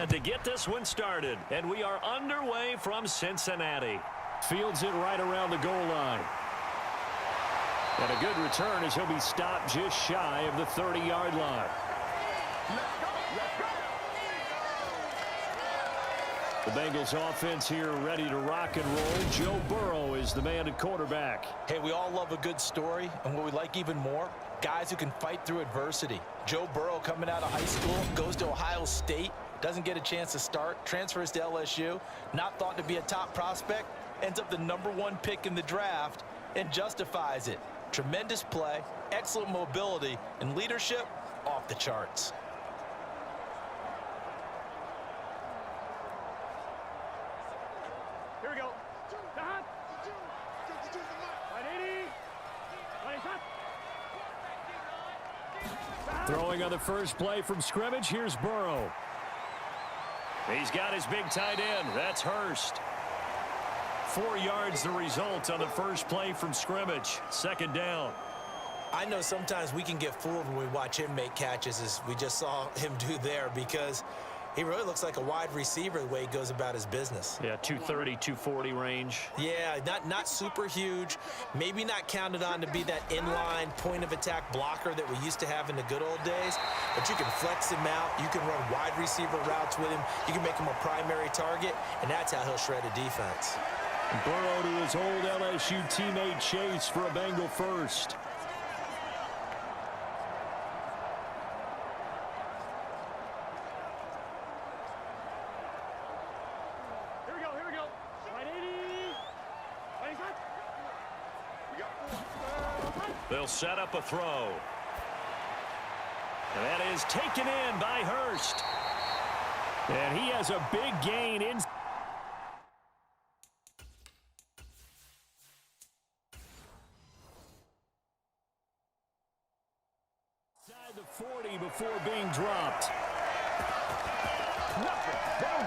ahead to get this one started. And we are underway from Cincinnati. Fields it right around the goal line. And a good return as he'll be stopped just shy of the 30-yard line. The Bengals offense here ready to rock and roll. Joe Burrow is the man at quarterback. Hey, we all love a good story, and what we like even more, guys who can fight through adversity. Joe Burrow coming out of high school, goes to Ohio State, doesn't get a chance to start, transfers to LSU, not thought to be a top prospect, ends up the #1 pick in the draft, and justifies it. Tremendous play, excellent mobility, and leadership off the charts. Here we go. Throwing on the first play from scrimmage, here's Burrow. He's got his big tight end. That's Hurst. 4 yards the result on the first play from scrimmage. Second down. I know sometimes we can get fooled when we watch him make catches, as we just saw him do there, because he really looks like a wide receiver the way he goes about his business. Yeah, 230, 240 range. Yeah, not super huge. Maybe not counted on to be that inline point-of-attack blocker that we used to have in the good old days. But you can flex him out. You can run wide receiver routes with him. You can make him a primary target, and that's how he'll shred a defense. Burrow to his old LSU teammate Chase for a Bengal first. Here we go. Right 80. Right shot. They'll set up a throw. And that is taken in by Hurst. And he has a big gain in. Inside the 40 before being dropped.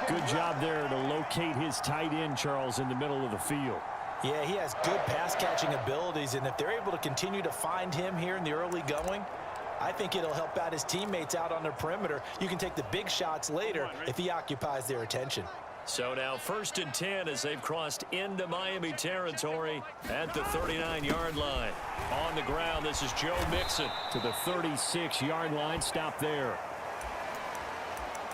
Good job there to locate his tight end, Charles, in the middle of the field. Yeah, he has good pass-catching abilities, and if they're able to continue to find him here in the early going, I think it'll help out his teammates out on the perimeter. You can take the big shots later if he occupies their attention. So now 1st and 10 as they've crossed into Miami territory at the 39-yard line. On the ground, this is Joe Mixon to the 36-yard line. Stop there.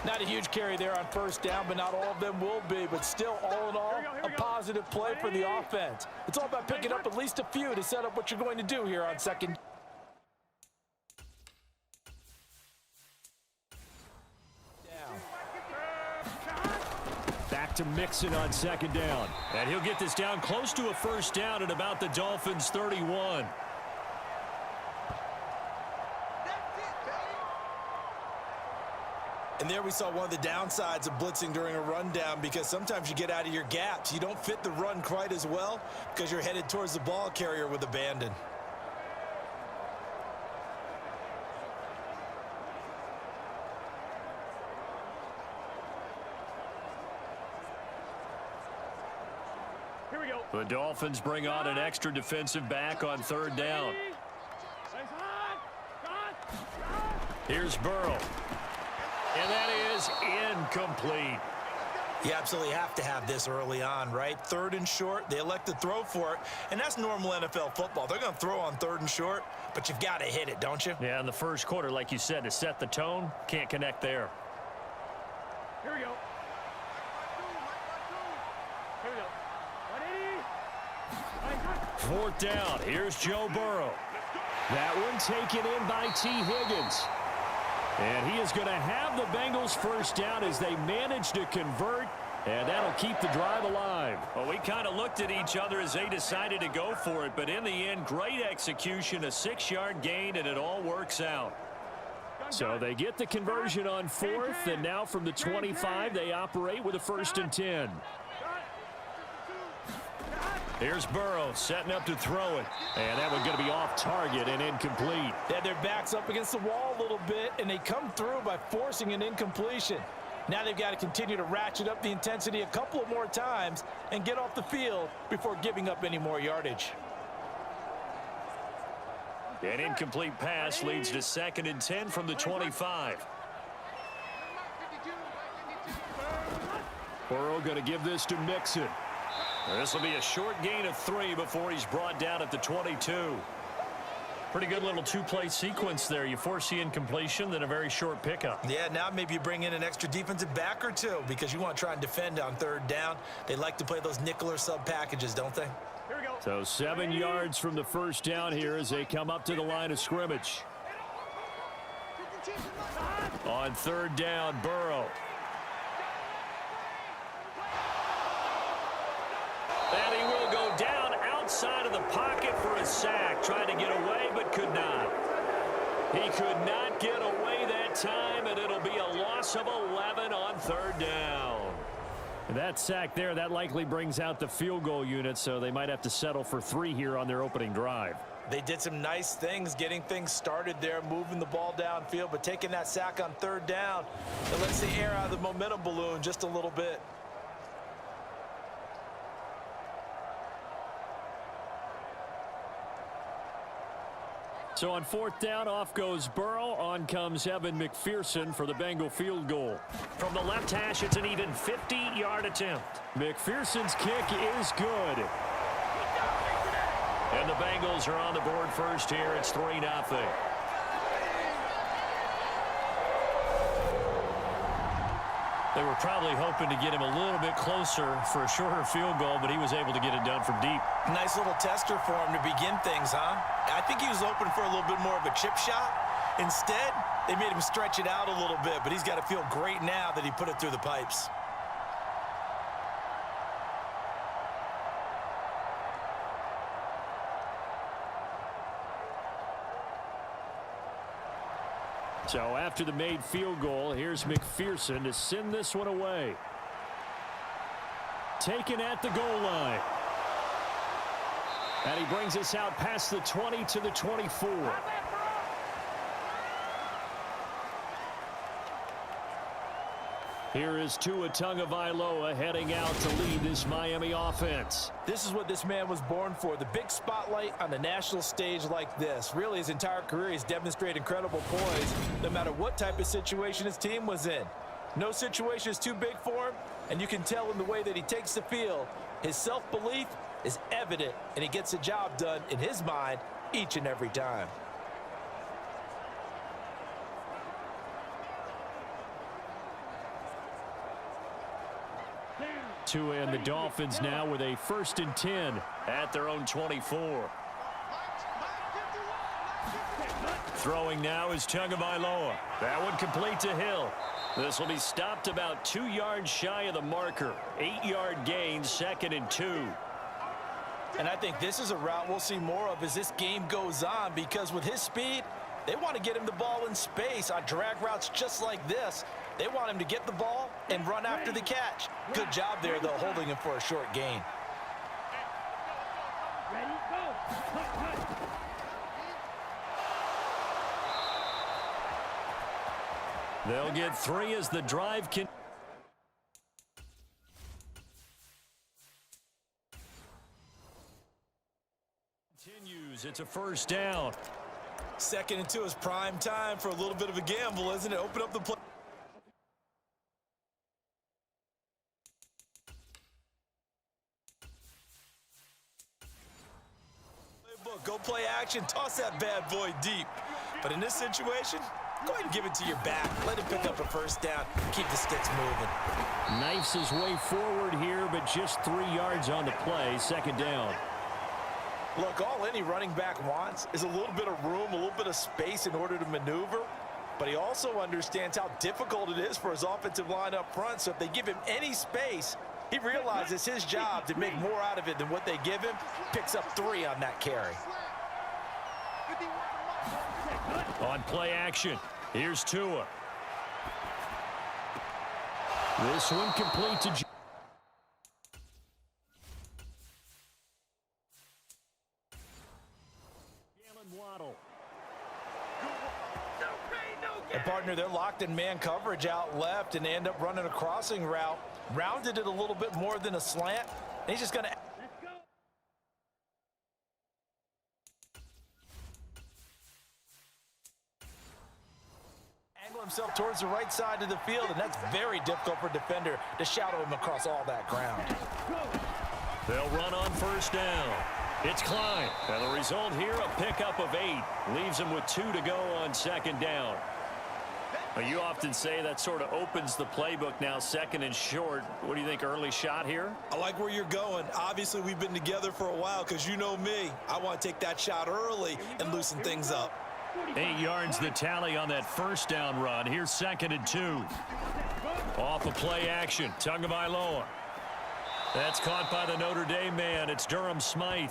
Not a huge carry there on first down, but not all of them will be. But still, all in all, a positive play for the offense. It's all about picking up at least a few to set up what you're going to do here on second. Back to Mixon on second down. And he'll get this down close to a first down at about the Dolphins' 31. And there we saw one of the downsides of blitzing during a rundown, because sometimes you get out of your gaps. You don't fit the run quite as well because you're headed towards the ball carrier with abandon. Here we go. The Dolphins bring on an extra defensive back on third down. Here's Burrow. And that is incomplete. You absolutely have to have this early on, right? 3rd and short, they elect to throw for it, and that's normal NFL football. They're going to throw on 3rd and short, but you've got to hit it, don't you? Yeah, in the first quarter, like you said, to set the tone, can't connect there. Here we go. Here we go. 4th down. Here's Joe Burrow. That one taken in by T. Higgins. And he is going to have the Bengals first down as they manage to convert, and that'll keep the drive alive. Well, we kind of looked at each other as they decided to go for it, but in the end, great execution, a 6-yard gain, and it all works out. So they get the conversion on 4th, and now from the 25, they operate with a 1st and 10. Here's Burrow setting up to throw it. And that one's going to be off target and incomplete. Yeah, their back's up against the wall a little bit, and they come through by forcing an incompletion. Now they've got to continue to ratchet up the intensity a couple of more times and get off the field before giving up any more yardage. An incomplete pass leads to 2nd and 10 from the 25. Burrow going to give this to Mixon. This will be a short gain of 3 before he's brought down at the 22. Pretty good little two-play sequence there. You force the incompletion, then a very short pickup. Yeah, now maybe you bring in an extra defensive back or two because you want to try and defend on third down. They like to play those nickel or sub packages, don't they? Here we go. So 7 yards from the first down here as they come up to the line of scrimmage. On third down, Burrow. And he will go down outside of the pocket for a sack. Tried to get away, but could not. He could not get away that time, and it'll be a loss of 11 on third down. And that sack there, that likely brings out the field goal unit, so they might have to settle for 3 here on their opening drive. They did some nice things getting things started there, moving the ball downfield, but taking that sack on third down, it lets the air out of the momentum balloon just a little bit. So on fourth down, off goes Burrow. On comes Evan McPherson for the Bengal field goal. From the left hash, it's an even 50-yard attempt. McPherson's kick is good. And the Bengals are on the board first here. It's 3-0. They were probably hoping to get him a little bit closer for a shorter field goal, but he was able to get it done from deep. Nice little tester for him to begin things, huh? I think he was hoping for a little bit more of a chip shot. Instead, they made him stretch it out a little bit, but he's got to feel great now that he put it through the pipes. So after the made field goal, here's McPherson to send this one away. Taken at the goal line. And he brings us out past the 20 to the 24. Here is Tua Tagovailoa heading out to lead this Miami offense. This is what this man was born for, the big spotlight on the national stage like this. Really, his entire career, he's demonstrated incredible poise no matter what type of situation his team was in. No situation is too big for him, and you can tell in the way that he takes the field. His self-belief is evident, and he gets the job done in his mind each and every time. Tua and the Dolphins now with a 1st and 10 at their own 24. Throwing now is Tagovailoa. That one complete to Hill. This will be stopped about 2 yards shy of the marker. 8-yard gain, 2nd and 2. And I think this is a route we'll see more of as this game goes on, because with his speed, they want to get him the ball in space on drag routes just like this. They want him to get the ball and run after the catch. Good job there, though, holding him for a short gain. Ready, go. They'll get 3 as the drive can. Continues. It's a 1st down. 2nd and 2 is prime time for a little bit of a gamble, isn't it? Open up the play. Go play action, toss that bad boy deep. But in this situation, go ahead and give it to your back. Let him pick up a 1st down. Keep the sticks moving. Knifes his way forward here, but just 3 yards on the play. 2nd down. Look, all any running back wants is a little bit of room, a little bit of space in order to maneuver. But he also understands how difficult it is for his offensive line up front. So if they give him any space, he realizes his job to make more out of it than what they give him. Picks up 3 on that carry. On play action, here's Tua. This one complete to Waddle. And partner, they're locked in man coverage out left, and they end up running a crossing route. Rounded it a little bit more than a slant. And he's just going to himself towards the right side of the field, and that's very difficult for a defender to shadow him across all that ground. They'll run on first down. It's Klein. And the result here, a pickup of 8. Leaves him with 2 to go on second down. Well, you often say that sort of opens the playbook now, second and short. What do you think, early shot here? I like where you're going. Obviously, we've been together for a while because you know me. I want to take that shot early and loosen things up. 8 yards the tally on that first down run. Here's second and 2. Off a play action. Tagovailoa. That's caught by the Notre Dame man. It's Durham Smythe.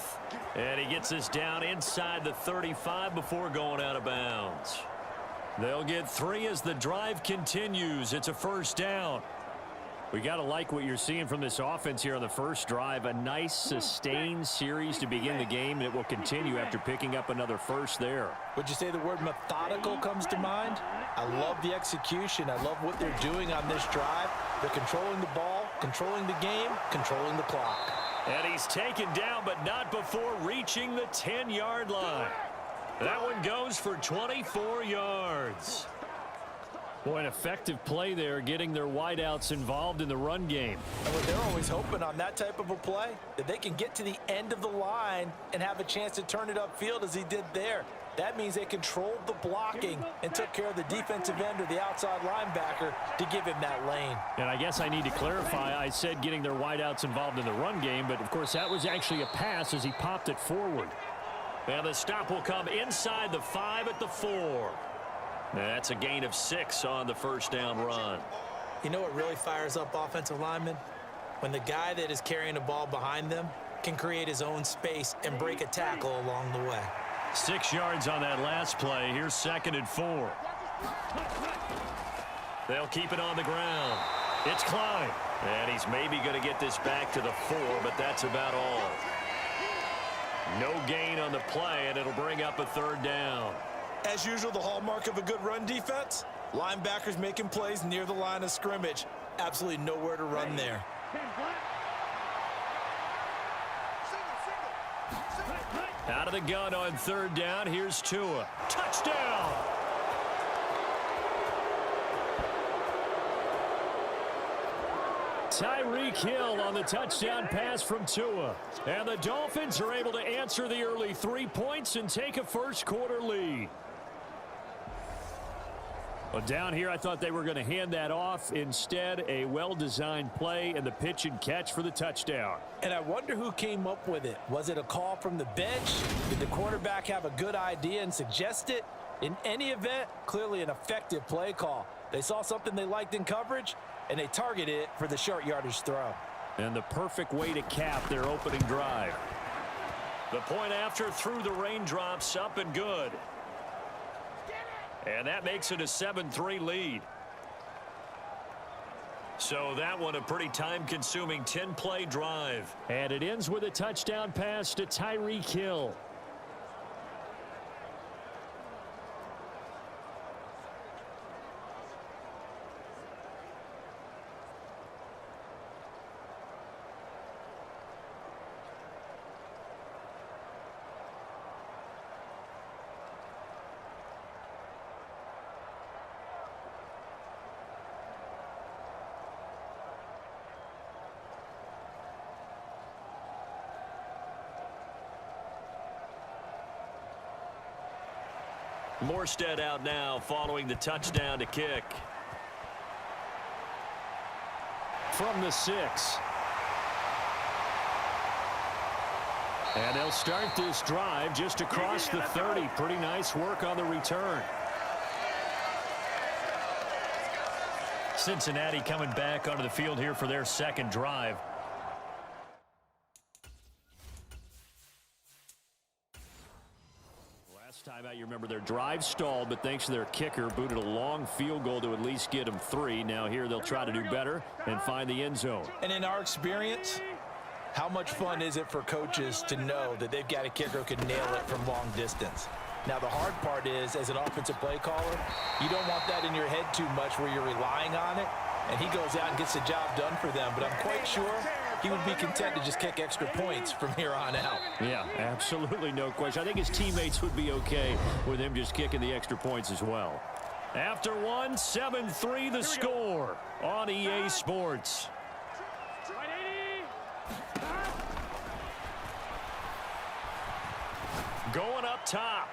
And he gets this down inside the 35 before going out of bounds. They'll get 3 as the drive continues. It's a first down. We got to like what you're seeing from this offense here on the first drive. A nice, sustained series to begin the game, and it will continue after picking up another first there. Would you say the word methodical comes to mind? I love the execution. I love what they're doing on this drive. They're controlling the ball, controlling the game, controlling the clock. And he's taken down, but not before reaching the 10-yard line. That one goes for 24 yards. Boy, an effective play there, getting their wideouts involved in the run game. And what they're always hoping on that type of a play, that they can get to the end of the line and have a chance to turn it upfield as he did there. That means they controlled the blocking and took care of the defensive end or the outside linebacker to give him that lane. And I guess I need to clarify, I said getting their wideouts involved in the run game, but of course that was actually a pass as he popped it forward. And the stop will come inside the 5 at the 4. That's a gain of 6 on the first down run. You know what really fires up offensive linemen? When the guy that is carrying the ball behind them can create his own space and break a tackle along the way. 6 yards on that last play. Here's second and 4. They'll keep it on the ground. It's Klein. And he's maybe going to get this back to the 4, but that's about all. No gain on the play, and it'll bring up a third down. As usual, the hallmark of a good run defense, linebackers making plays near the line of scrimmage. Absolutely nowhere to run there. Out of the gun on third down. Here's Tua. Touchdown! Tyreek Hill on the touchdown pass from Tua. And the Dolphins are able to answer the early 3 points and take a first quarter lead. Well, down here, I thought they were going to hand that off. Instead, a well-designed play and the pitch and catch for the touchdown. And I wonder who came up with it. Was it a call from the bench? Did the quarterback have a good idea and suggest it? In any event, clearly an effective play call. They saw something they liked in coverage, and they targeted it for the short yardage throw. And the perfect way to cap their opening drive. The point after through the raindrops, up and good. And that makes it a 7-3 lead. So that one a pretty time-consuming 10-play drive. And it ends with a touchdown pass to Tyreek Hill. Morstead out now following the touchdown to kick. From the 6. And they'll start this drive just across the 30. Pretty nice work on the return. Cincinnati coming back onto the field here for their second drive. Time out, you remember their drive stalled, but thanks to their kicker, booted a long field goal to at least get them 3. Now here they'll try to do better and find the end zone. And in our experience, how much fun is it for coaches to know that they've got a kicker who can nail it from long distance? Now the hard part is, as an offensive play caller, you don't want that in your head too much where you're relying on it, and he goes out and gets the job done for them. But I'm quite sure he would be content to just kick extra points from here on out. Yeah, absolutely no question. I think his teammates would be okay with him just kicking the extra points as well. After one, 7-3 the score on EA Sports. Right 80. Going up top.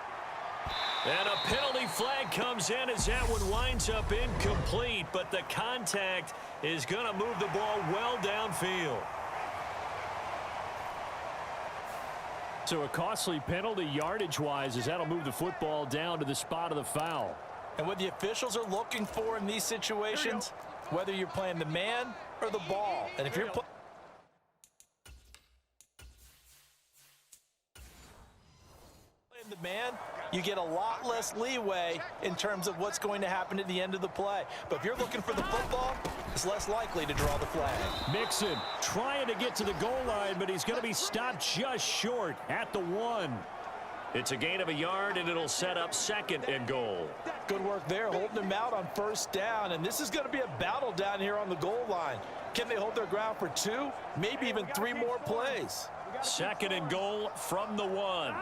And a penalty flag comes in as that one winds up incomplete, but the contact is going to move the ball well downfield. So a costly penalty yardage-wise as that'll move the football down to the spot of the foul. And what the officials are looking for in these situations, whether you're playing the man or the ball, and if you're playing the man, you get a lot less leeway in terms of what's going to happen at the end of the play. But if you're looking for the football, it's less likely to draw the flag. Mixon trying to get to the goal line, but he's going to be stopped just short at the 1. It's a gain of a yard, and it'll set up 2nd and goal. Good work there, holding him out on 1st down, and this is going to be a battle down here on the goal line. Can they hold their ground for 2, maybe even 3 more plays? 2nd and goal from the 1.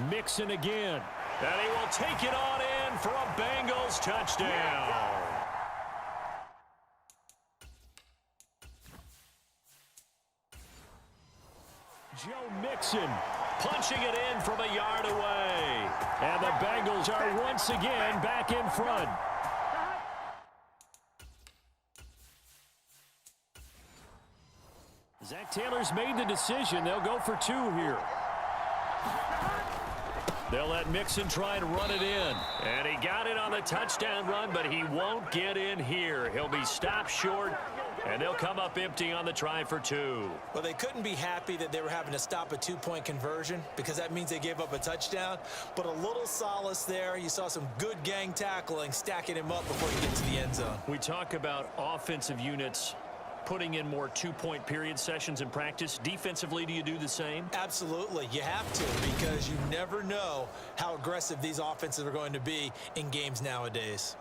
Mixon again. And he will take it on in for a Bengals touchdown. Joe Mixon punching it in from a yard away. And the Bengals are once again back in front. Zach Taylor's made the decision. They'll go for 2 here. They'll let Mixon try and run it in. And he got it on the touchdown run, but he won't get in here. He'll be stopped short, and they'll come up empty on the try for 2. Well, they couldn't be happy that they were having to stop a 2-point conversion because that means they gave up a touchdown. But a little solace there. You saw some good gang tackling, stacking him up before he gets to the end zone. We talk about offensive units putting in more 2-point period sessions in practice. Defensively, do you do the same? Absolutely. You have to, because you never know how aggressive these offenses are going to be in games nowadays.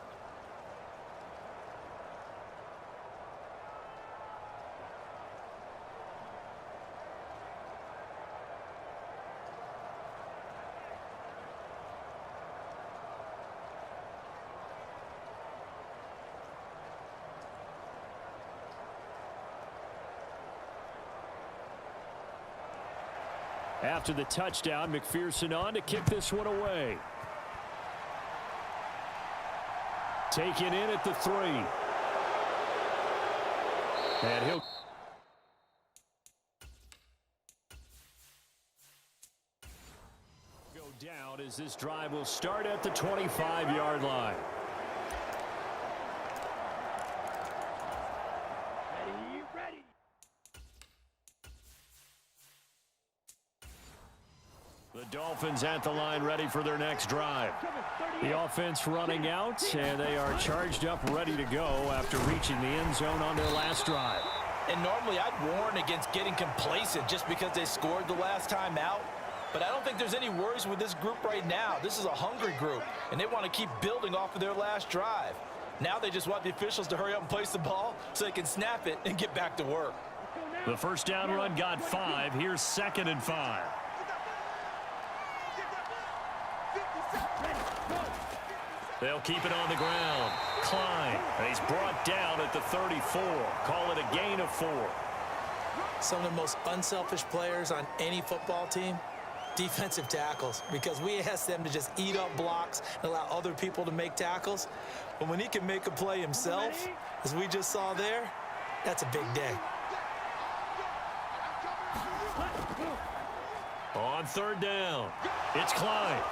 After the touchdown, McPherson on to kick this one away. Taken in at the 3. And he'll go down as this drive will start at the 25-yard line. Ready. The Dolphins at the line ready for their next drive. The offense running out, and they are charged up ready to go after reaching the end zone on their last drive. And normally I'd warn against getting complacent just because they scored the last time out. But I don't think there's any worries with this group right now. This is a hungry group, and they want to keep building off of their last drive. Now they just want the officials to hurry up and place the ball so they can snap it and get back to work. The first down run got 5. Here's 2nd and 5. They'll keep it on the ground. Klein, and he's brought down at the 34. Call it a gain of 4. Some of the most unselfish players on any football team, defensive tackles, because we ask them to just eat up blocks and allow other people to make tackles. But when he can make a play himself, as we just saw there, that's a big day. On 3rd down, it's Klein.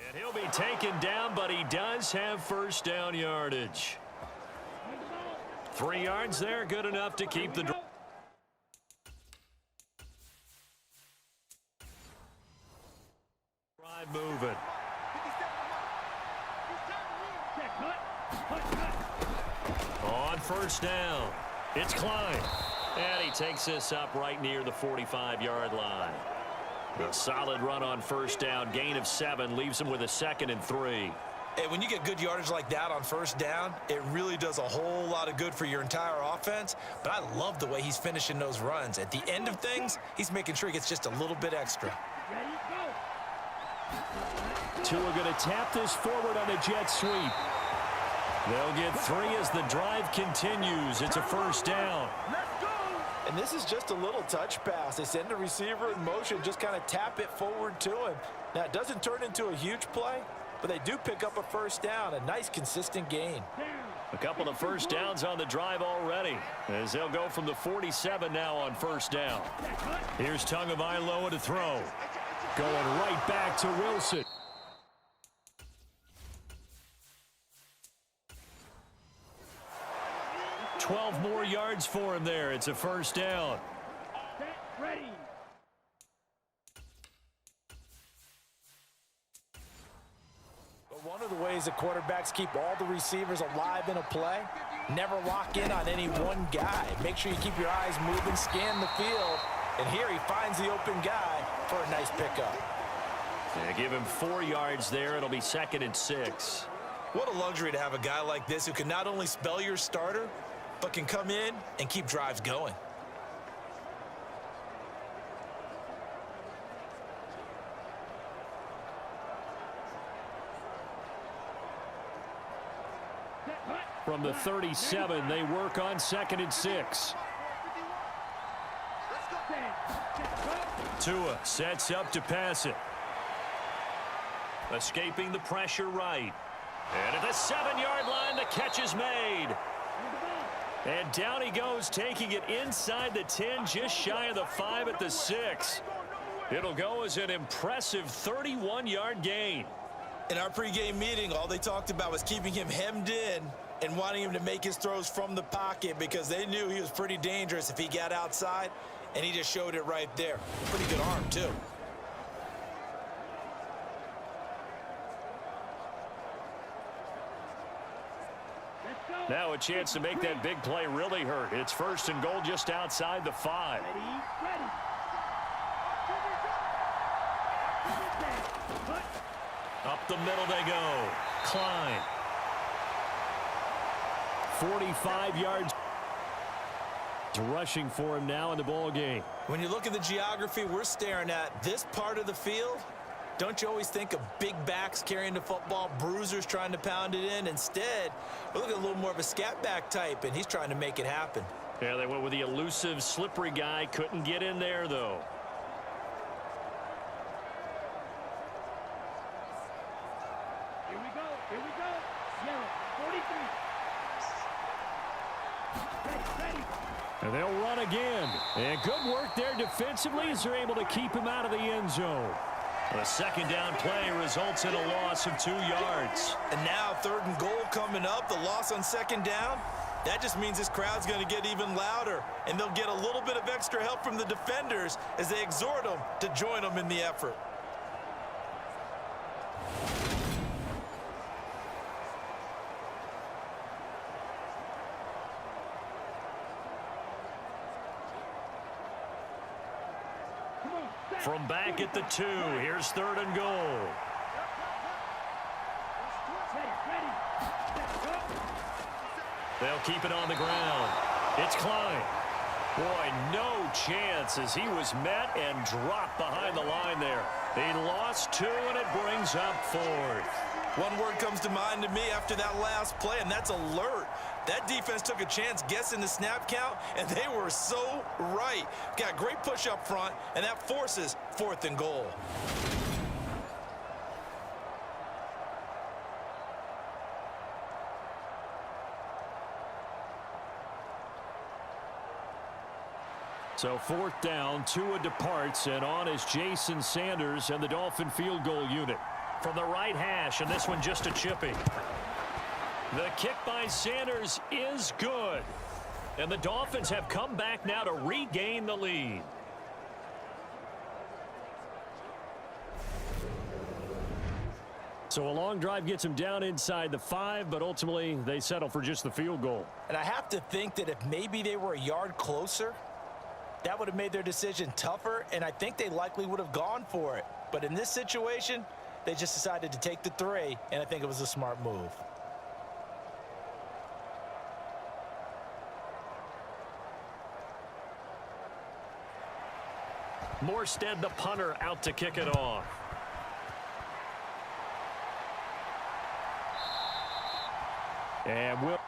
And he'll be taken down, but he does have first down yardage. 3 yards there, good enough to keep the drive moving. On 1st down, it's Klein. And he takes this up right near the 45-yard line. A solid run on 1st down, gain of 7, leaves him with a 2nd and 3. Hey, when you get good yardage like that on first down, it really does a whole lot of good for your entire offense. But I love the way he's finishing those runs. At the end of things, he's making sure he gets just a little bit extra. Tua going to tap this forward on the jet sweep. They'll get 3 as the drive continues. It's a first down. And this is just a little touch pass. They send the receiver in motion, just kind of tap it forward to him. Now, it doesn't turn into a huge play, but they do pick up a first down, a nice, consistent gain. A couple of first downs on the drive already, as they'll go from the 47 now on first down. Here's Tagovailoa to throw. Going right back to Wilson. $12 more yards for him there. It's a first down. Ready. But one of the ways that quarterbacks keep all the receivers alive in a play, never lock in on any one guy. Make sure you keep your eyes moving, scan the field, and here he finds the open guy for a nice pickup. Yeah, give him 4 yards there. It'll be 2nd and 6. What a luxury to have a guy like this who can not only spell your starter, but can come in and keep drives going. From the 37, they work on 2nd and 6. Tua sets up to pass it. Escaping the pressure right. And at the 7-yard line, the catch is made. And down he goes, taking it inside the 10, just shy of the 5 at the 6. It'll go as an impressive 31-yard gain. In our pregame meeting, all they talked about was keeping him hemmed in and wanting him to make his throws from the pocket because they knew he was pretty dangerous if he got outside, and he just showed it right there. Pretty good arm, too. Now a chance to make that big play really hurt. It's 1st and goal just outside the 5. Up the middle they go. Klein. 45 yards. Rushing for him now in the ball game. When you look at the geography we're staring at, this part of the field, don't you always think of big backs carrying the football, bruisers trying to pound it in? Instead, we're looking at a little more of a scat back type, and he's trying to make it happen. Yeah, they went with the elusive, slippery guy. Couldn't get in there, though. Here we go. Here we go. Sierra, 43. Ready. And they'll run again. And good work there defensively as they're able to keep him out of the end zone. A 2nd down play results in a loss of 2 yards. And now 3rd and goal coming up, the loss on 2nd down. That just means this crowd's going to get even louder, and they'll get a little bit of extra help from the defenders as they exhort them to join them in the effort. From back at the 2, here's 3rd and goal. They'll keep it on the ground. It's Klein. Boy, no chance as he was met and dropped behind the line there. He lost 2, and it brings up 4th. One word comes to mind to me after that last play, and that's alert. That defense took a chance guessing the snap count, and they were so right. Got great push up front, and that forces 4th and goal. So 4th down, Tua departs, and on is Jason Sanders and the Dolphin field goal unit. From the right hash, and this one just a chipping. The kick by Sanders is good. And the Dolphins have come back now to regain the lead. So a long drive gets them down inside the 5, but ultimately they settle for just the field goal. And I have to think that if maybe they were a yard closer, that would have made their decision tougher, and I think they likely would have gone for it. But in this situation, They just decided to take the 3, and I think it was a smart move. Morstead, the punter, out to kick it off. And Williams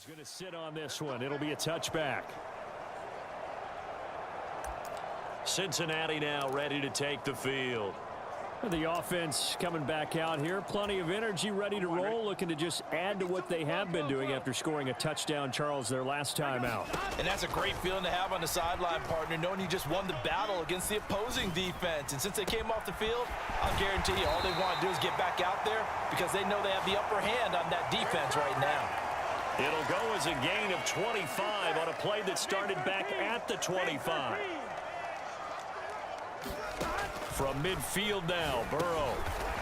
going to sit on this one. It'll be a touchback. Cincinnati now ready to take the field. The offense coming back out here. Plenty of energy, ready to roll, looking to just add to what they have been doing after scoring a touchdown, Charles, their last time out. And that's a great feeling to have on the sideline, partner, knowing you just won the battle against the opposing defense. And since they came off the field, I'll guarantee you all they want to do is get back out there because they know they have the upper hand on that defense right now. It'll go as a gain of 25 on a play that started back at the 25. From midfield now, Burrow.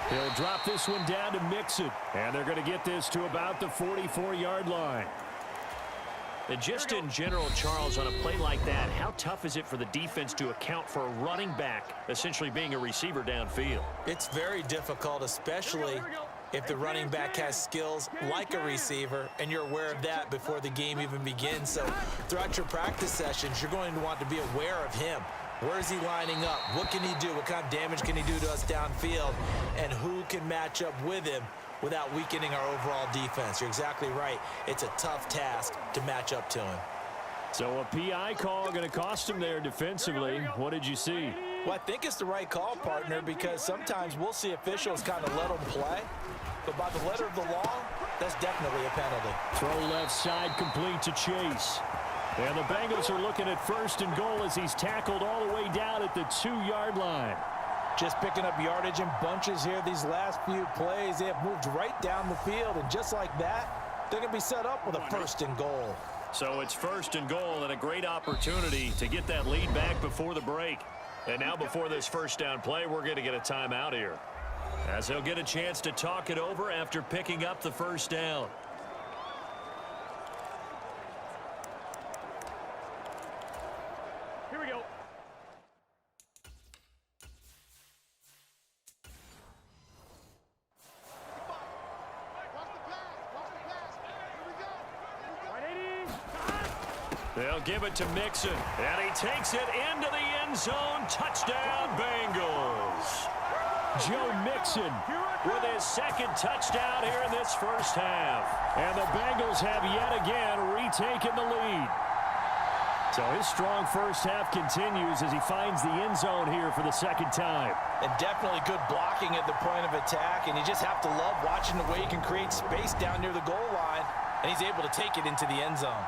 He'll drop this one down to Mixon. And they're going to get this to about the 44-yard line. And just in general, Charles, on a play like that, how tough is it for the defense to account for a running back essentially being a receiver downfield? It's very difficult, especially if the running back has skills like a receiver, and you're aware of that before the game even begins. So throughout your practice sessions, you're going to want to be aware of him. Where is he lining up? What can he do? What kind of damage can he do to us downfield? And who can match up with him without weakening our overall defense? You're exactly right. It's a tough task to match up to him. So a PI call going to cost him there defensively. What did you see? Well, I think it's the right call, partner, because sometimes we'll see officials kind of let them play. But by the letter of the law, that's definitely a penalty. Throw left side complete to Chase. And the Bengals are looking at 1st and goal as he's tackled all the way down at the 2-yard line. Just picking up yardage in bunches here these last few plays. They have moved right down the field, and just like that, they're going to be set up with a 1st and goal. So it's 1st and goal and a great opportunity to get that lead back before the break. And now before this first down play, we're going to get a timeout here, as he'll get a chance to talk it over after picking up the 1st down. Here we go. They'll give it to Mixon, and he takes it into the end zone. Touchdown, Bengals. Joe Mixon with his 2nd touchdown here in this first half. And the Bengals have yet again retaken the lead. So his strong first half continues as he finds the end zone here for the 2nd time. And definitely good blocking at the point of attack, and you just have to love watching the way he can create space down near the goal line, and he's able to take it into the end zone.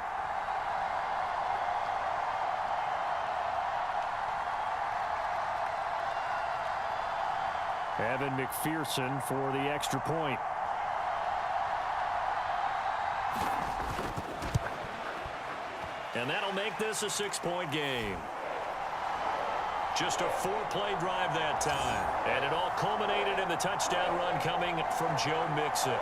Evan McPherson for the extra point. And that'll make this a 6-point game. Just a 4-play drive that time. And it all culminated in the touchdown run coming from Joe Mixon.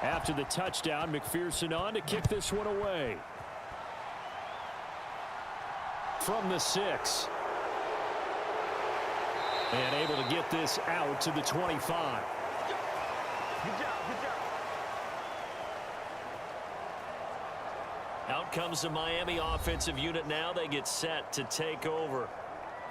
After the touchdown, McPherson on to kick this one away. From the 6. And able to get this out to the 25. Good job, good job. Out comes the Miami offensive unit now. They get set to take over.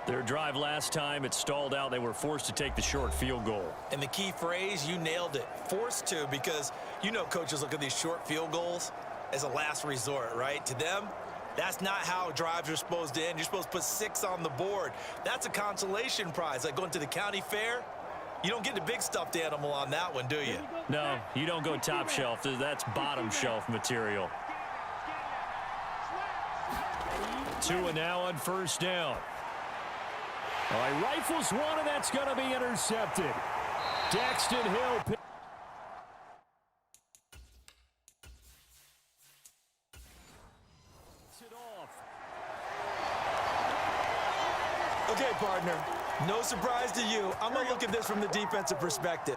Their drive last time, it stalled out. They were forced to take the short field goal. And the key phrase, you nailed it, forced to, because you know coaches look at these short field goals as a last resort, right? To them, that's not how drives are supposed to end. You're supposed to put 6 on the board. That's a consolation prize. Like going to the county fair, you don't get the big stuffed animal on that one, do you? No, you don't go top shelf. That's bottom shelf material. 2 and now on 1st down. All right, rifles one, and that's going to be intercepted. Daxton Hill picks it off. Okay, partner, no surprise to you. I'm going to look at this from the defensive perspective.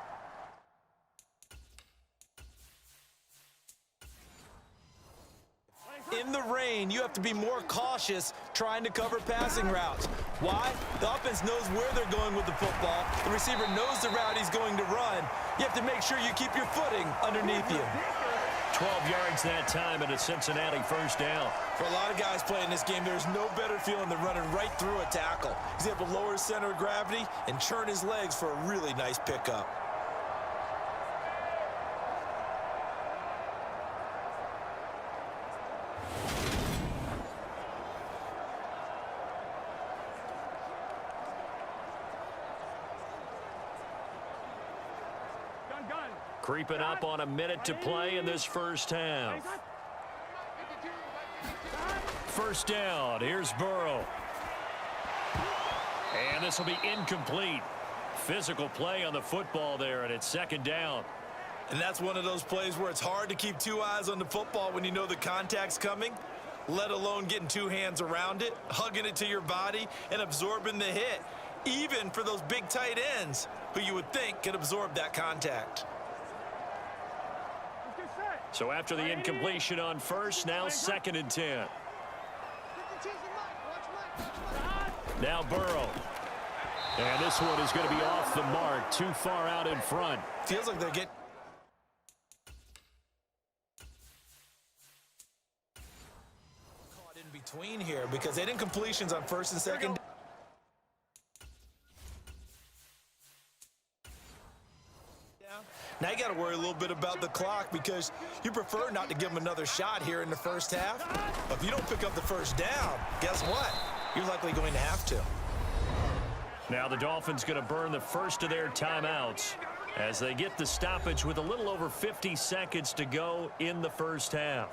In the rain, you have to be more cautious trying to cover passing routes. Why? The offense knows where they're going with the football. The receiver knows the route he's going to run. You have to make sure you keep your footing underneath you. 12 yards that time, and a Cincinnati first down. For a lot of guys playing this game, there's no better feeling than running right through a tackle. He's able to lower his center of gravity and churn his legs for a really nice pickup. Creeping up on a minute to play in this first half. First down. Here's Burrow. And this will be incomplete. Physical play on the football there, and it's second down. And that's one of those plays where it's hard to keep two eyes on the football when you know the contact's coming, let alone getting two hands around it, hugging it to your body, and absorbing the hit, even for those big tight ends who you would think could absorb that contact. So after the incompletion on first, now second and 10. Now Burrow. And this one is going to be off the mark, too far out in front. Feels like they're getting caught in between here because they didn't completions on first and second. Now you got to worry a little bit about the clock because you prefer not to give them another shot here in the first half. But if you don't pick up the first down, guess what? You're likely going to have to. Now the Dolphins going to burn the first of their timeouts as they get the stoppage with a little over 50 seconds to go in the first half.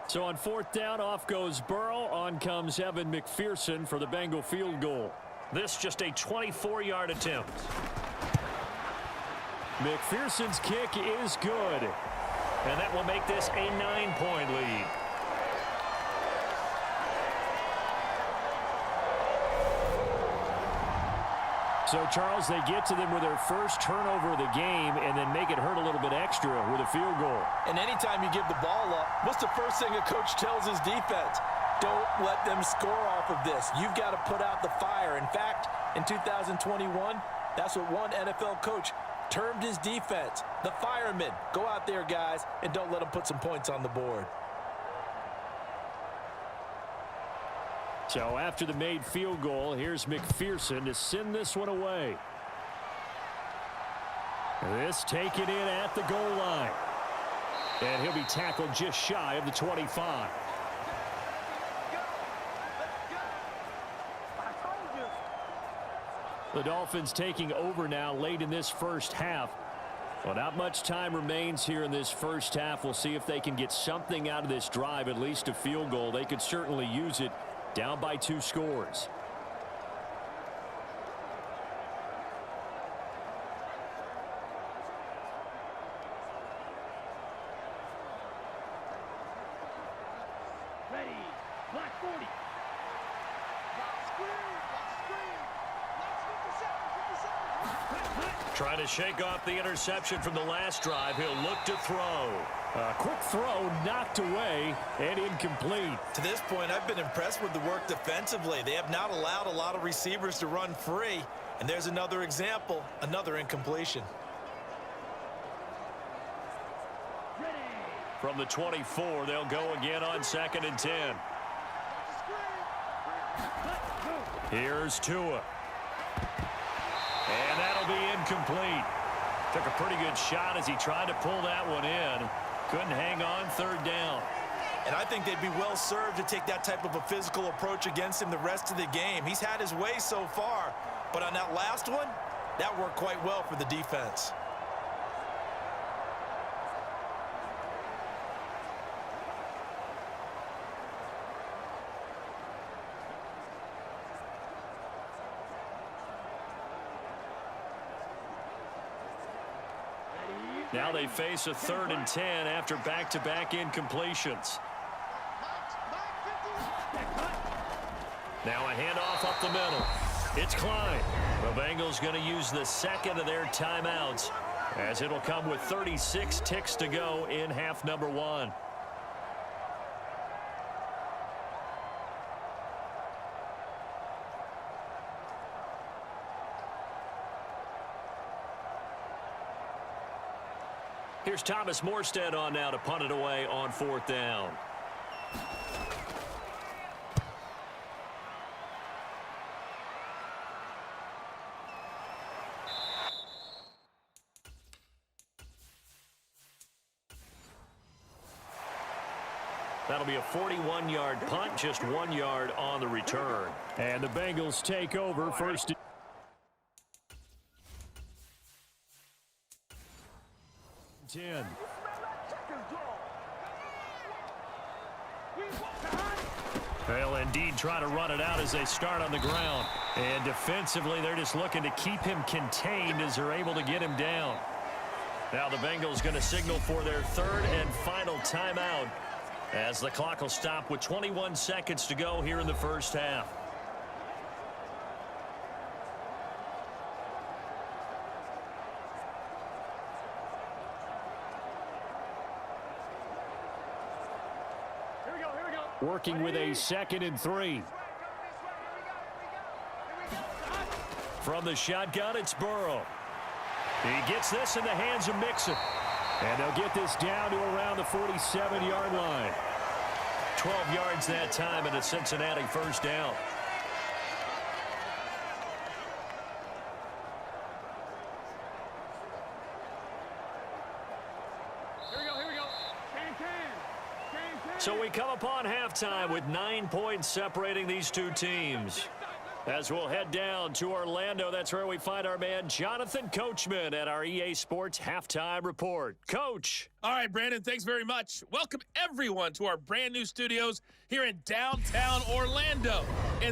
So on fourth down, off goes Burrow. On comes Evan McPherson for the Bengal field goal. This just a 24-yard attempt. McPherson's kick is good. And that will make this a 9-point lead. So, Charles, they get to them with their first turnover of the game and then make it hurt a little bit extra with a field goal. And anytime you give the ball up, what's the first thing a coach tells his defense? Don't let them score off of this. You've got to put out the fire. In fact, in 2021, that's what one NFL coach termed his defense, the firemen. Go out there, guys, and don't let them put some points on the board. So after the made field goal, here's McPherson to send this one away. This taken in at the goal line. And he'll be tackled just shy of the 25. The Dolphins taking over now late in this first half. Well, not much time remains here in this first half. We'll see if they can get something out of this drive, at least a field goal. They could certainly use it. Down by 2 scores. Ready. Black 40. Trying to shake off the interception from the last drive. He'll look to throw. A quick throw knocked away and incomplete. To this point, I've been impressed with the work defensively. They have not allowed a lot of receivers to run free. And there's another example, another incompletion. From the 24, they'll go again on second and 10. Here's Tua. And that'll be incomplete. Took a pretty good shot as he tried to pull that one in. Couldn't hang on, third down. And I think they'd be well served to take that type of a physical approach against him the rest of the game. He's had his way so far, but on that last one, that worked quite well for the defense. Now they face a 3rd and 10 after back-to-back incompletions. Now a handoff up the middle. It's Klein. The Bengals going to use the second of their timeouts, as it'll come with 36 ticks to go in half number 1. Here's Thomas Morstead on now to punt it away on 4th down. That'll be a 41-yard punt, just 1 yard on the return. And the Bengals take over first. They'll indeed try to run it out as they start on the ground. And defensively, they're just looking to keep him contained as they're able to get him down. Now the Bengals going to signal for their 3rd and final timeout, as the clock will stop with 21 seconds to go here in the first half. Working with a 2nd and 3. From the shotgun, it's Burrow. He gets this in the hands of Mixon. And they'll get this down to around the 47-yard line. 12 yards that time and a Cincinnati first down. So we come upon halftime with 9 points separating these two teams. As we'll head down to Orlando, that's where we find our man Jonathan Coachman at our EA Sports Halftime Report. Coach. All right, Brandon, thanks very much. Welcome, everyone, to our brand new studios here in downtown Orlando. And